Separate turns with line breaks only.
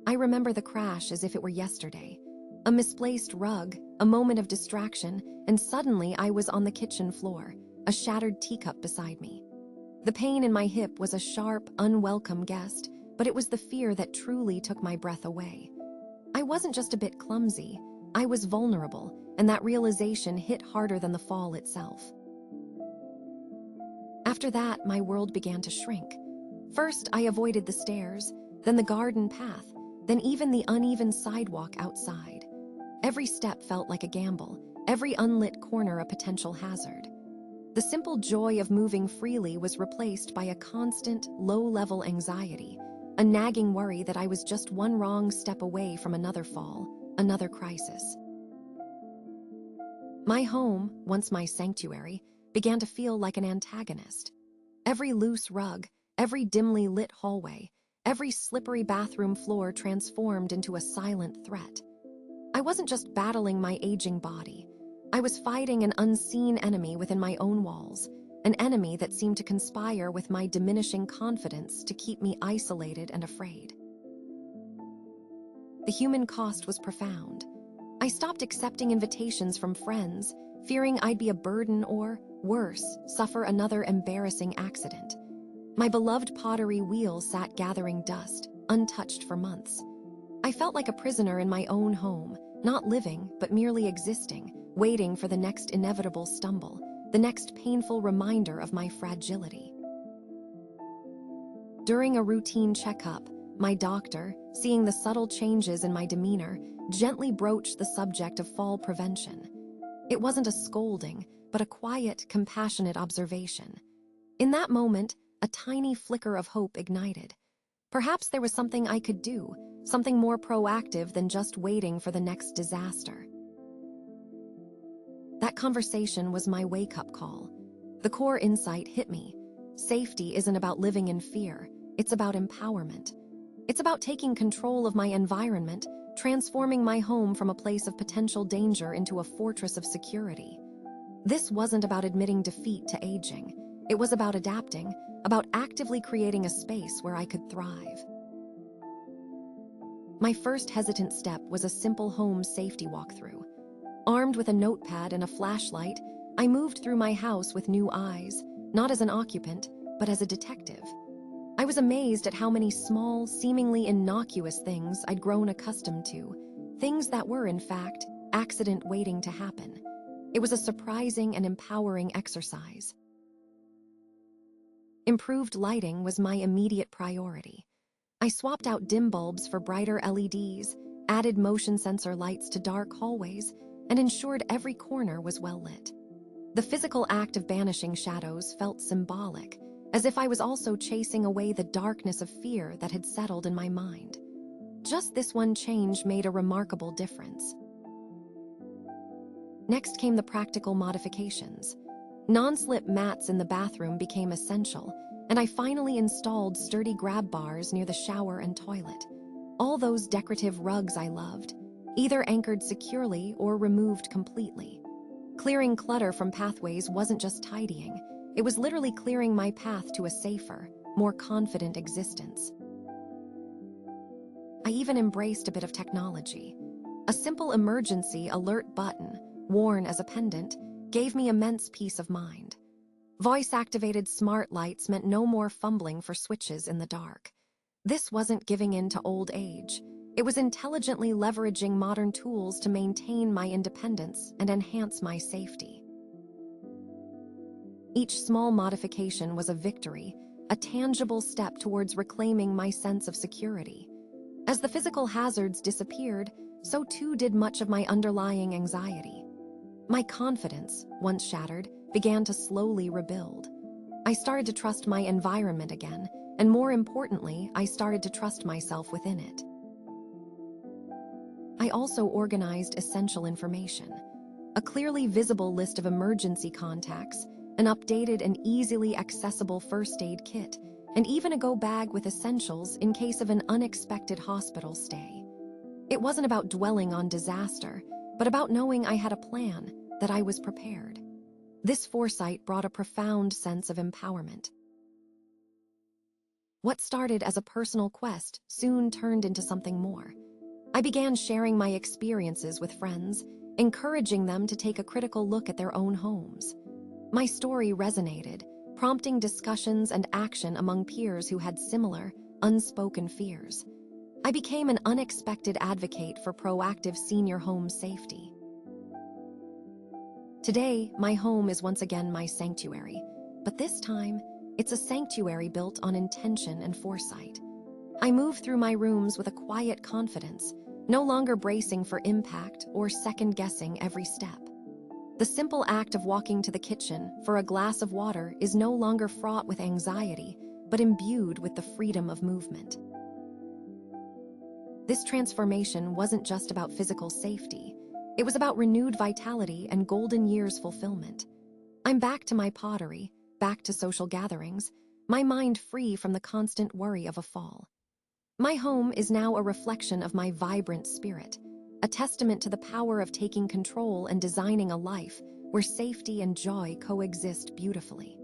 I remember the crash as if it were yesterday. A misplaced rug, a moment of distraction, and suddenly I was on the kitchen floor, a shattered teacup beside me. The pain in my hip was a sharp, unwelcome guest, but it was the fear that truly took my breath away. I wasn't just a bit clumsy, I was vulnerable, and that realization hit harder than the fall itself. After that, my world began to shrink. First, I avoided the stairs, then the garden path, then even the uneven sidewalk outside. Every step felt like a gamble, every unlit corner a potential hazard. The simple joy of moving freely was replaced by a constant, low-level anxiety, a nagging worry that I was just one wrong step away from another fall, another crisis. My home, once my sanctuary, began to feel like an antagonist. Every loose rug, every dimly lit hallway, every slippery bathroom floor transformed into a silent threat. I wasn't just battling my aging body. I was fighting an unseen enemy within my own walls, an enemy that seemed to conspire with my diminishing confidence to keep me isolated and afraid. The human cost was profound. I stopped accepting invitations from friends, fearing I'd be a burden or, worse, suffer another embarrassing accident. My beloved pottery wheel sat gathering dust, untouched for months. I felt like a prisoner in my own home, not living, but merely existing, waiting for the next inevitable stumble, the next painful reminder of my fragility. During a routine checkup, my doctor, seeing the subtle changes in my demeanor, gently broached the subject of fall prevention. It wasn't a scolding, but a quiet, compassionate observation. In that moment, a tiny flicker of hope ignited. Perhaps there was something I could do, something more proactive than just waiting for the next disaster. That conversation was my wake-up call. The core insight hit me. Safety isn't about living in fear, it's about empowerment. It's about taking control of my environment, transforming my home from a place of potential danger into a fortress of security. This wasn't about admitting defeat to aging. It was about adapting, about actively creating a space where I could thrive. My first hesitant step was a simple home safety walkthrough. Armed with a notepad and a flashlight, I moved through my house with new eyes, not as an occupant, but as a detective. I was amazed at how many small, seemingly innocuous things I'd grown accustomed to, things that were, in fact, accident waiting to happen. It was a surprising and empowering exercise. Improved lighting was my immediate priority. I swapped out dim bulbs for brighter LEDs, added motion sensor lights to dark hallways, and ensured every corner was well lit. The physical act of banishing shadows felt symbolic, as if I was also chasing away the darkness of fear that had settled in my mind. Just this one change made a remarkable difference. Next came the practical modifications. Non-slip mats in the bathroom became essential, and I finally installed sturdy grab bars near the shower and toilet. All those decorative rugs I loved, either anchored securely or removed completely. Clearing clutter from pathways wasn't just tidying, it was literally clearing my path to a safer, more confident existence. I even embraced a bit of technology. A simple emergency alert button, worn as a pendant, gave me immense peace of mind. Voice-activated smart lights meant no more fumbling for switches in the dark. This wasn't giving in to old age. It was intelligently leveraging modern tools to maintain my independence and enhance my safety. Each small modification was a victory, a tangible step towards reclaiming my sense of security. As the physical hazards disappeared, so too did much of my underlying anxiety. My confidence, once shattered, began to slowly rebuild. I started to trust my environment again, and more importantly, I started to trust myself within it. I also organized essential information. A clearly visible list of emergency contacts, an updated and easily accessible first aid kit, and even a go bag with essentials in case of an unexpected hospital stay. It wasn't about dwelling on disaster, but about knowing I had a plan, that I was prepared. This foresight brought a profound sense of empowerment. What started as a personal quest soon turned into something more. I began sharing my experiences with friends, encouraging them to take a critical look at their own homes. My story resonated, prompting discussions and action among peers who had similar, unspoken fears. I became an unexpected advocate for proactive senior home safety. Today, my home is once again my sanctuary, but this time, it's a sanctuary built on intention and foresight. I move through my rooms with a quiet confidence, no longer bracing for impact or second-guessing every step. The simple act of walking to the kitchen for a glass of water is no longer fraught with anxiety, but imbued with the freedom of movement. This transformation wasn't just about physical safety. It was about renewed vitality and golden years fulfillment. I'm back to my pottery, back to social gatherings, my mind free from the constant worry of a fall. My home is now a reflection of my vibrant spirit, a testament to the power of taking control and designing a life where safety and joy coexist beautifully.